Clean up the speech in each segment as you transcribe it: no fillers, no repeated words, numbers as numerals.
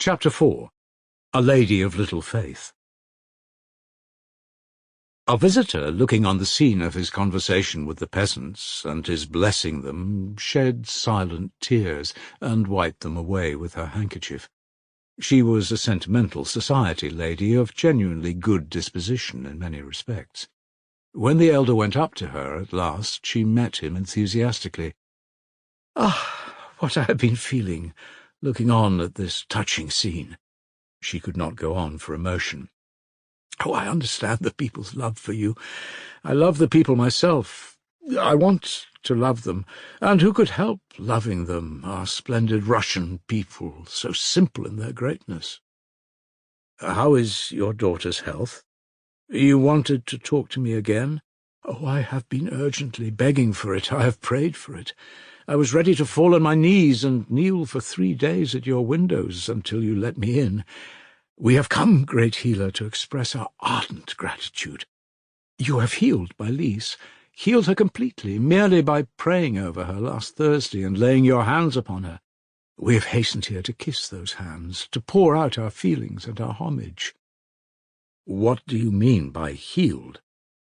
Chapter 4. A Lady of Little Faith. Our visitor, looking on the scene of his conversation with the peasants, and his blessing them, shed silent tears, and wiped them away with her handkerchief. She was a sentimental society lady of genuinely good disposition in many respects. When the elder went up to her at last, she met him enthusiastically. "Ah, what I have been feeling, looking on at this touching scene." She could not go on for emotion. "Oh, I understand the people's love for you. I love the people myself. I want to love them. And who could help loving them, our splendid Russian people, so simple in their greatness? How is your daughter's health? You wanted to talk to me again?" "Oh, I have been urgently begging for it. I have prayed for it. I was ready to fall on my knees and kneel for 3 days at your windows until you let me in. We have come, great healer, to express our ardent gratitude. You have healed my Lise, healed her completely, merely by praying over her last Thursday and laying your hands upon her. We have hastened here to kiss those hands, to pour out our feelings and our homage." "What do you mean by healed?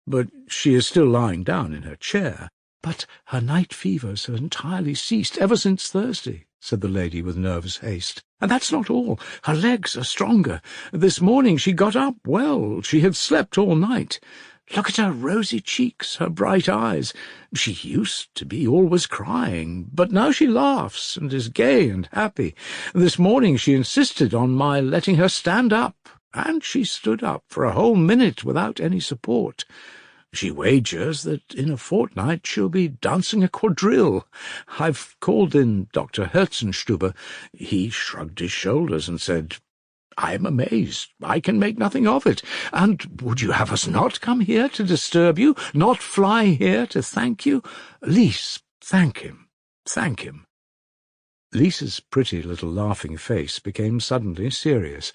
But she is still lying down in her chair." "But her night fevers have entirely ceased ever since Thursday," said the lady with nervous haste. "And that's not all. Her legs are stronger. This morning she got up well. She had slept all night. Look at her rosy cheeks, her bright eyes. She used to be always crying, but now she laughs and is gay and happy. This morning she insisted on my letting her stand up, and she stood up for a whole minute without any support. She wagers that in a fortnight she'll be dancing a quadrille. I've called in Dr. Herzenstube. He shrugged his shoulders and said, 'I am amazed. I can make nothing of it. And would you have us not come here to disturb you, not fly here to thank you? Lise, thank him, thank him.'" Lise's pretty little laughing face became suddenly serious.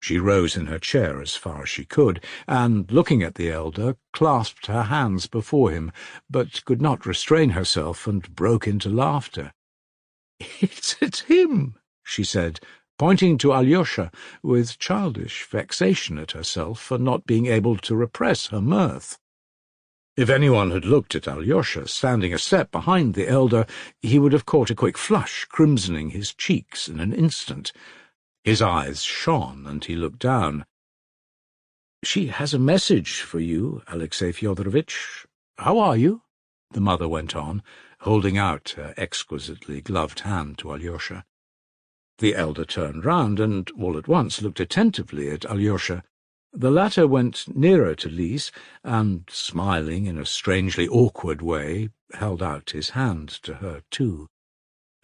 She rose in her chair as far as she could, and, looking at the elder, clasped her hands before him, but could not restrain herself, and broke into laughter. It's him," she said, pointing to Alyosha, with childish vexation at herself for not being able to repress her mirth. If anyone had looked at Alyosha standing a step behind the elder, he would have caught a quick flush crimsoning his cheeks in an instant. His eyes shone, and he looked down. "She has a message for you, Alexey Fyodorovitch. How are you?" the mother went on, holding out her exquisitely gloved hand to Alyosha. The elder turned round, and all at once looked attentively at Alyosha. The latter went nearer to Lise, and, smiling in a strangely awkward way, held out his hand to her too.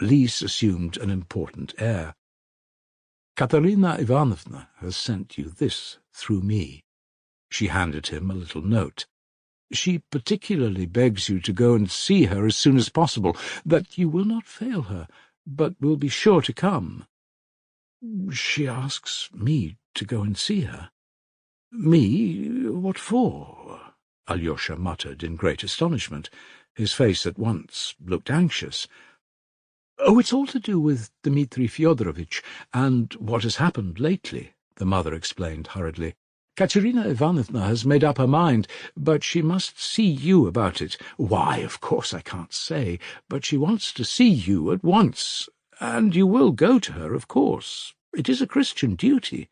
Lise assumed an important air. "Katerina Ivanovna has sent you this through me." She handed him a little note. "She particularly begs you to go and see her as soon as possible, that you will not fail her, but will be sure to come." "She asks me to go and see her." "Me? What for?" Alyosha muttered in great astonishment. His face at once looked anxious. "Oh, it's all to do with Dmitri Fyodorovitch, and what has happened lately," the mother explained hurriedly. "Katerina Ivanovna has made up her mind, but she must see you about it. Why, of course I can't say, but she wants to see you at once, and you will go to her, of course. It is a Christian duty."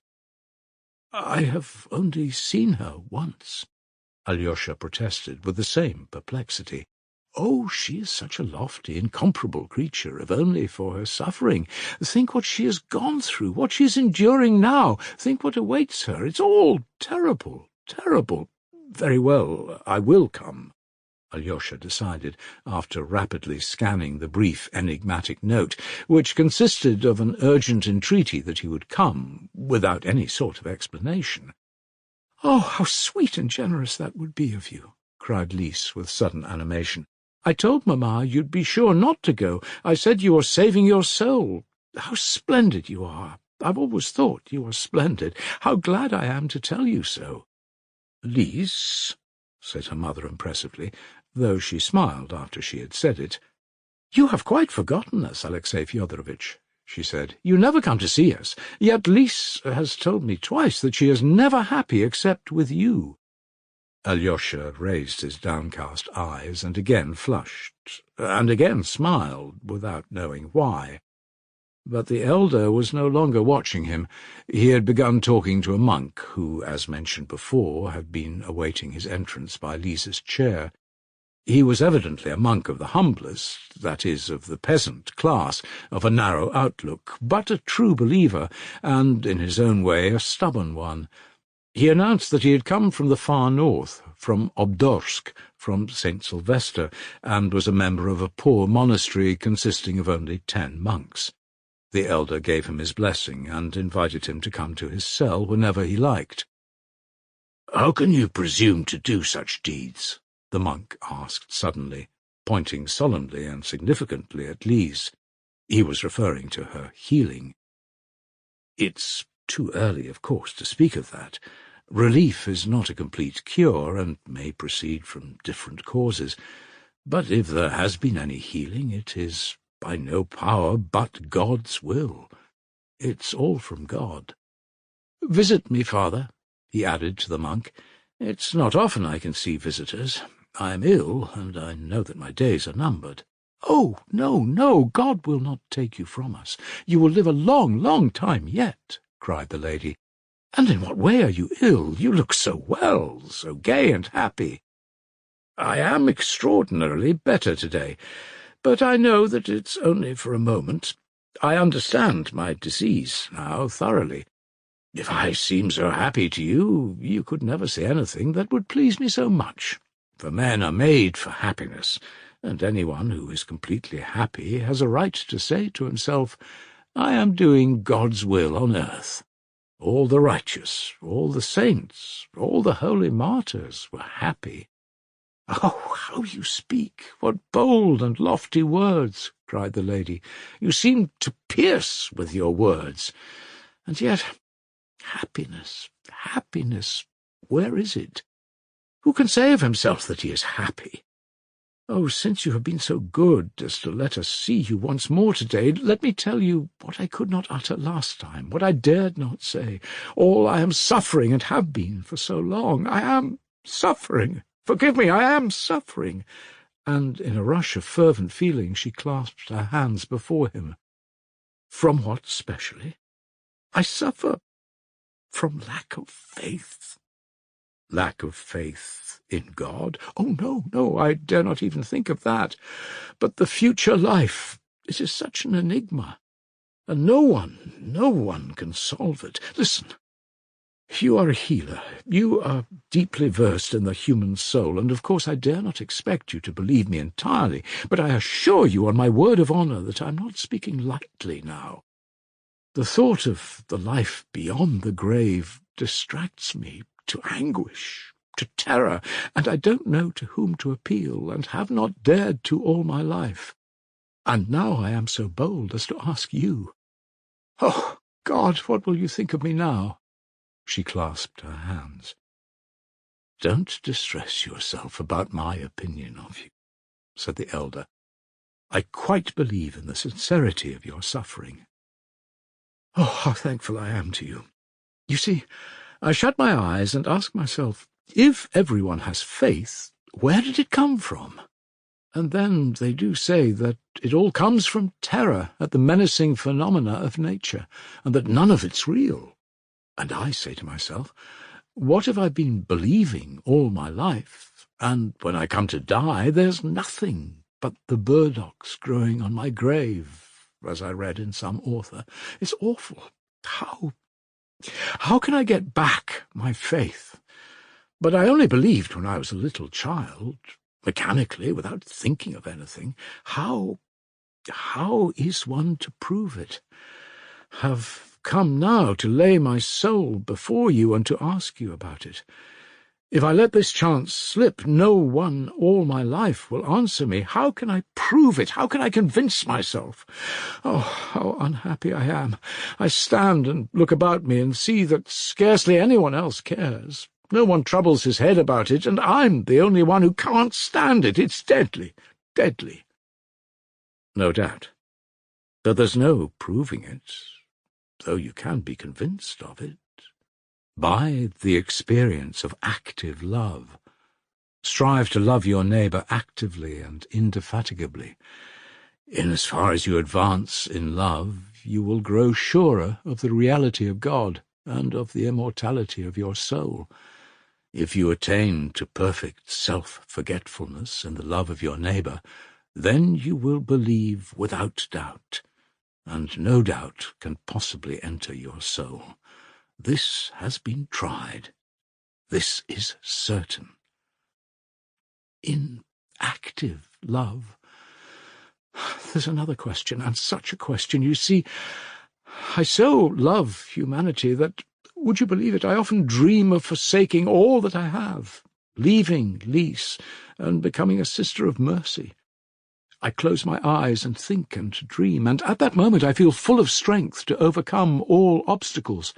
"I have only seen her once," Alyosha protested with the same perplexity. "Oh, she is such a lofty, incomparable creature, if only for her suffering. Think what she has gone through, what she is enduring now. Think what awaits her. It's all terrible, terrible. Very well, I will come," Alyosha decided, after rapidly scanning the brief, enigmatic note, which consisted of an urgent entreaty that he would come, without any sort of explanation. "Oh, how sweet and generous that would be of you," cried Lise with sudden animation. "I told Mamma you'd be sure not to go. I said you are saving your soul. How splendid you are! I've always thought you are splendid. How glad I am to tell you so." "Lise," said her mother impressively, though she smiled after she had said it, "you have quite forgotten us, Alexey Fyodorovitch. she said. "You never come to see us, yet Lise has told me twice that she is never happy except with you." Alyosha raised his downcast eyes and again flushed, and again smiled, without knowing why. But the elder was no longer watching him. He had begun talking to a monk who, as mentioned before, had been awaiting his entrance by Lise's chair. He was evidently a monk of the humblest, that is, of the peasant class, of a narrow outlook, but a true believer, and, in his own way, a stubborn one. He announced that he had come from the far north, from Obdorsk, from St. Sylvester, and was a member of a poor monastery consisting of only 10 monks. The elder gave him his blessing and invited him to come to his cell whenever he liked. "How can you presume to do such deeds?" the monk asked suddenly, pointing solemnly and significantly at Lise. He was referring to her healing. "It's too early, of course, to speak of that. Relief is not a complete cure, and may proceed from different causes. But if there has been any healing, it is by no power but God's will. It's all from God. Visit me, Father," he added to the monk. "It's not often I can see visitors. I am ill, and I know that my days are numbered." "Oh, no, no, God will not take you from us. You will live a long, long time yet," cried the lady. "And in what way are you ill? You look so well, so gay and happy." "I am extraordinarily better today, but I know that it's only for a moment. I understand my disease now thoroughly. If I seem so happy to you, you could never say anything that would please me so much. For men are made for happiness, and anyone who is completely happy has a right to say to himself, 'I am doing God's will on earth.' All the righteous, all the saints, all the holy martyrs were happy." "Oh, how you speak! What bold and lofty words!" cried the lady. "You seem to pierce with your words. And yet, happiness, happiness, where is it? Who can say of himself that he is happy? Oh, since you have been so good as to let us see you once more today, let me tell you what I could not utter last time, what I dared not say, all I am suffering and have been for so long. I am suffering. Forgive me, I am suffering." And in a rush of fervent feeling she clasped her hands before him. "From what specially?" "I suffer from lack of faith." "Lack of faith in God? Oh, no, no, I dare not even think of that. But the future life, it is such an enigma, and no one can solve it. Listen. You are a healer. You are deeply versed in the human soul, and of course I dare not expect you to believe me entirely, but I assure you on my word of honour that I am not speaking lightly now. The thought of the life beyond the grave distracts me to anguish, to terror, and I don't know to whom to appeal, and have not dared to all my life. And now I am so bold as to ask you. Oh, God, what will you think of me now?" She clasped her hands. "Don't distress yourself about my opinion of you," said the elder. "I quite believe in the sincerity of your suffering. Oh, how thankful I am to you. You see, I shut my eyes and ask myself, if everyone has faith, where did it come from? And then they do say that it all comes from terror at the menacing phenomena of nature, and that none of it's real. And I say to myself, what have I been believing all my life? And when I come to die, there's nothing but the burdocks growing on my grave, as I read in some author. It's awful. How can I get back my faith? But I only believed when I was a little child, mechanically, without thinking of anything. How is one to prove it? Have come now to lay my soul before you and to ask you about it. If I let this chance slip, no one all my life will answer me. How can I prove it? How can I convince myself? Oh, how unhappy I am. I stand and look about me and see that scarcely anyone else cares. No one troubles his head about it, and I'm the only one who can't stand it. It's deadly, deadly." "No doubt. But there's no proving it, though you can be convinced of it, by the experience of active love. Strive to love your neighbour actively and indefatigably. In as far as you advance in love, you will grow surer of the reality of God and of the immortality of your soul. If you attain to perfect self-forgetfulness in the love of your neighbour, then you will believe without doubt, and no doubt can possibly enter your soul. This has been tried. This is certain. In active love, there's another question, and such a question. You see, I so love humanity that, would you believe it, I often dream of forsaking all that I have, leaving Lise, and becoming a sister of mercy. I close my eyes and think and dream, and at that moment I feel full of strength to overcome all obstacles.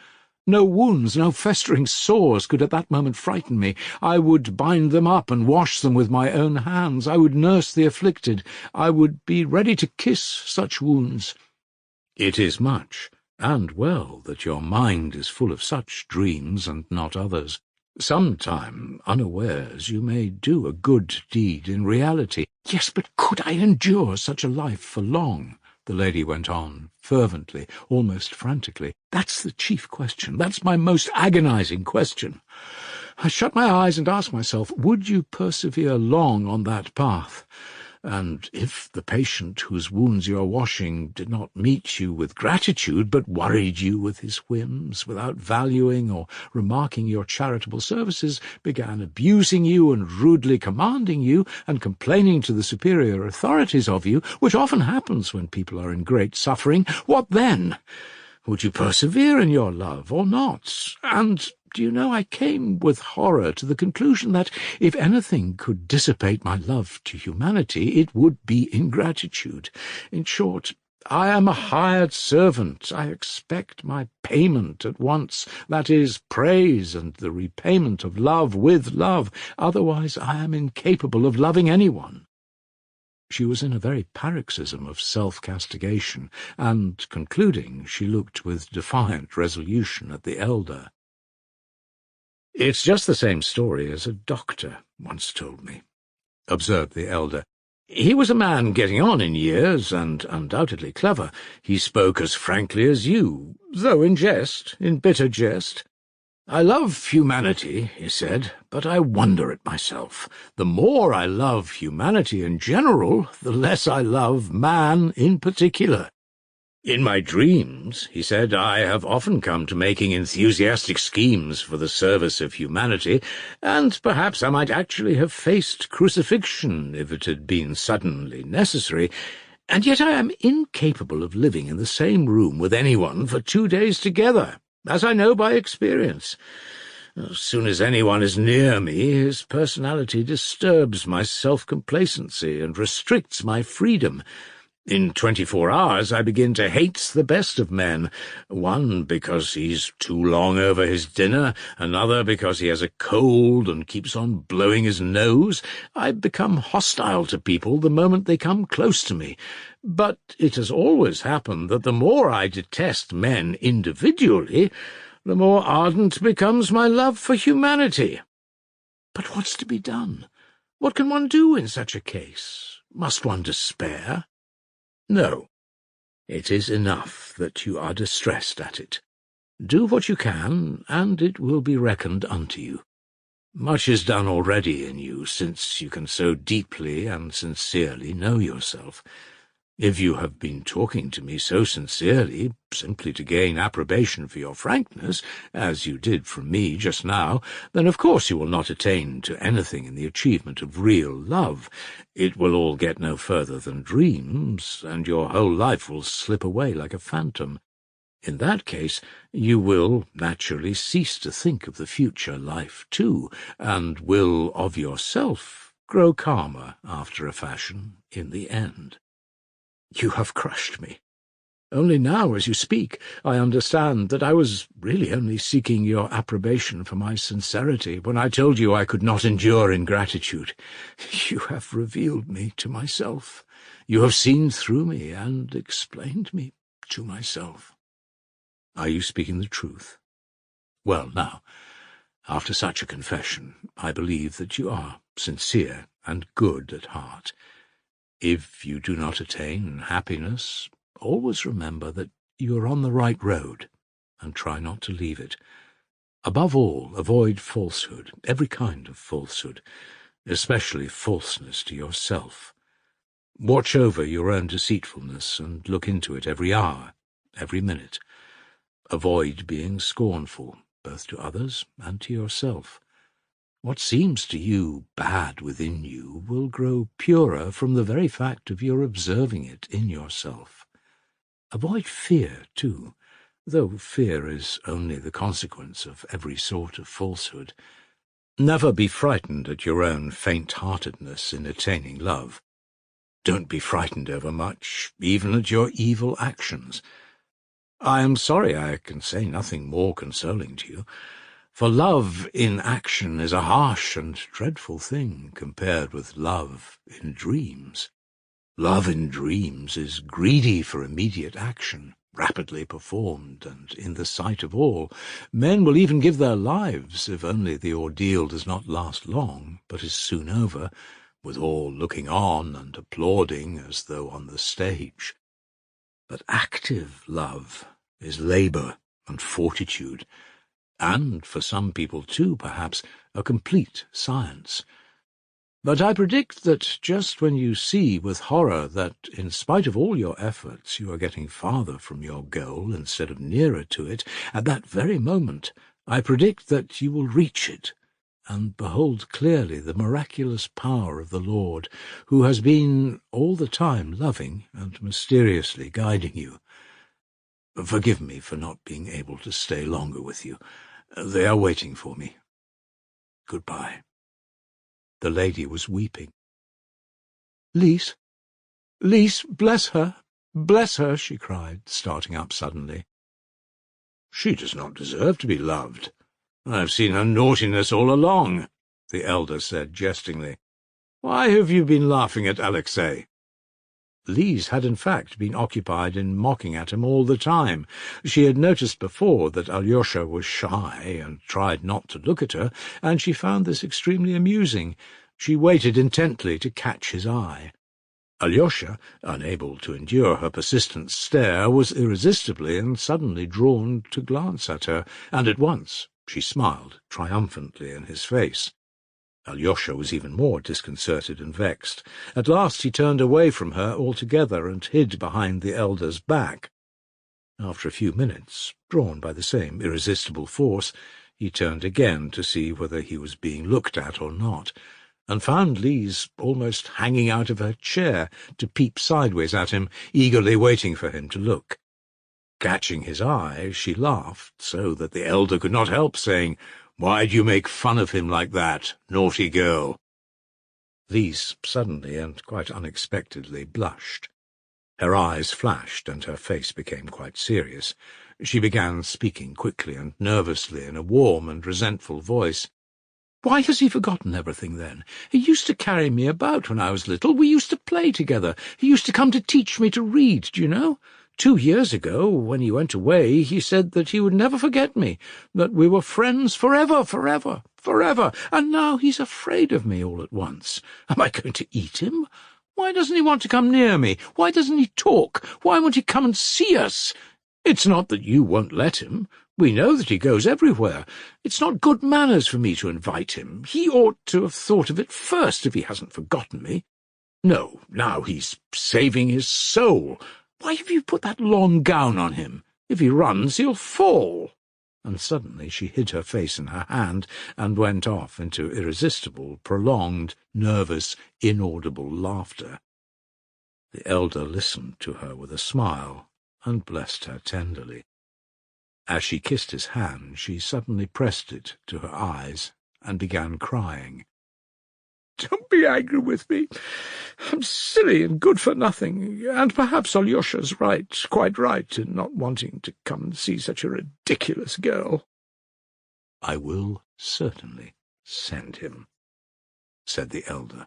No wounds, no festering sores could at that moment frighten me. I would bind them up and wash them with my own hands. I would nurse the afflicted. I would be ready to kiss such wounds. It is much, and well, that your mind is full of such dreams and not others. Sometime, unawares, you may do a good deed in reality. Yes, but could I endure such a life for long? The lady went on, fervently, almost frantically. That's the chief question. That's my most agonizing question. I shut my eyes and ask myself, would you persevere long on that path? And if the patient whose wounds you are washing did not meet you with gratitude, but worried you with his whims, without valuing or remarking your charitable services, began abusing you and rudely commanding you, and complaining to the superior authorities of you, which often happens when people are in great suffering, what then? Would you persevere in your love or not? And do you know, I came with horror to the conclusion that if anything could dissipate my love to humanity, it would be ingratitude. In short, I am a hired servant. I expect my payment at once, that is, praise and the repayment of love with love. Otherwise I am incapable of loving anyone. She was in a very paroxysm of self-castigation, and, concluding, she looked with defiant resolution at the elder. "It's just the same story as a doctor once told me," observed the elder. "He was a man getting on in years, and undoubtedly clever. He spoke as frankly as you, though in jest, in bitter jest. 'I love humanity,' he said, 'but I wonder at myself. The more I love humanity in general, the less I love man in particular. In my dreams,' he said, 'I have often come to making enthusiastic schemes for the service of humanity, and perhaps I might actually have faced crucifixion if it had been suddenly necessary, and yet I am incapable of living in the same room with anyone for 2 days together, as I know by experience. As soon as anyone is near me, his personality disturbs my self-complacency and restricts my freedom. In 24 hours I begin to hate the best of men, one because he's too long over his dinner, another because he has a cold and keeps on blowing his nose. I become hostile to people the moment they come close to me. But it has always happened that the more I detest men individually, the more ardent becomes my love for humanity. But what's to be done? What can one do in such a case? Must one despair? No, it is enough that you are distressed at it. Do what you can, and it will be reckoned unto you. Much is done already in you, since you can so deeply and sincerely know yourself. If you have been talking to me so sincerely, simply to gain approbation for your frankness, as you did from me just now, then of course you will not attain to anything in the achievement of real love. It will all get no further than dreams, and your whole life will slip away like a phantom. In that case, you will naturally cease to think of the future life too, and will of yourself grow calmer after a fashion in the end. You have crushed me. Only now, as you speak, I understand that I was really only seeking your approbation for my sincerity when I told you I could not endure ingratitude. You have revealed me to myself. You have seen through me and explained me to myself. Are you speaking the truth? Well, now, after such a confession, I believe that you are sincere and good at heart. If you do not attain happiness, always remember that you are on the right road, and try not to leave it. Above all, avoid falsehood, every kind of falsehood, especially falseness to yourself. Watch over your own deceitfulness and look into it every hour, every minute. Avoid being scornful, both to others and to yourself. What seems to you bad within you will grow purer from the very fact of your observing it in yourself. Avoid fear, too, though fear is only the consequence of every sort of falsehood. Never be frightened at your own faint-heartedness in attaining love. Don't be frightened overmuch, even at your evil actions. I am sorry I can say nothing more consoling to you, for love in action is a harsh and dreadful thing compared with love in dreams. Love in dreams is greedy for immediate action, rapidly performed and in the sight of all. Men will even give their lives if only the ordeal does not last long, but is soon over, with all looking on and applauding as though on the stage. But active love is labour and fortitude, and, for some people too, perhaps, a complete science. But I predict that just when you see with horror that, in spite of all your efforts, you are getting farther from your goal instead of nearer to it, at that very moment I predict that you will reach it, and behold clearly the miraculous power of the Lord, who has been all the time loving and mysteriously guiding you. Forgive me for not being able to stay longer with you. They are waiting for me. Goodbye. The lady was weeping. Lise, bless her, she cried, starting up suddenly. She does not deserve to be loved. I have seen her naughtiness all along, the elder said jestingly. Why have you been laughing at Alexei? Lise had in fact been occupied in mocking at him all the time. She had noticed before that Alyosha was shy and tried not to look at her, and she found this extremely amusing. She waited intently to catch his eye. Alyosha, unable to endure her persistent stare, was irresistibly and suddenly drawn to glance at her, and at once she smiled triumphantly in his face. Alyosha was even more disconcerted and vexed. At last he turned away from her altogether and hid behind the elder's back. After a few minutes, drawn by the same irresistible force, he turned again to see whether he was being looked at or not, and found Lise almost hanging out of her chair to peep sideways at him, eagerly waiting for him to look. Catching his eye, she laughed so that the elder could not help saying, "Why do you make fun of him like that, naughty girl?" Lise suddenly and quite unexpectedly blushed. Her eyes flashed and her face became quite serious. She began speaking quickly and nervously in a warm and resentful voice. "Why has he forgotten everything, then? He used to carry me about when I was little. We used to play together. He used to come to teach me to read, do you know? 2 years ago, when he went away, he said that he would never forget me, that we were friends forever, and now he's afraid of me all at once. Am I going to eat him? Why doesn't he want to come near me? Why doesn't he talk? Why won't he come and see us? It's not that you won't let him. We know that he goes everywhere. It's not good manners for me to invite him. He ought to have thought of it first if he hasn't forgotten me. No, now he's saving his soul. Why have you put that long gown on him? If he runs, he'll fall." And suddenly she hid her face in her hand and went off into irresistible, prolonged, nervous, inaudible laughter. The elder listened to her with a smile and blessed her tenderly. As she kissed his hand, she suddenly pressed it to her eyes and began crying. "Don't be angry with me. I'm silly and good for nothing, and perhaps Alyosha's right, quite right, in not wanting to come and see such a ridiculous girl." "I will certainly send him," said the elder.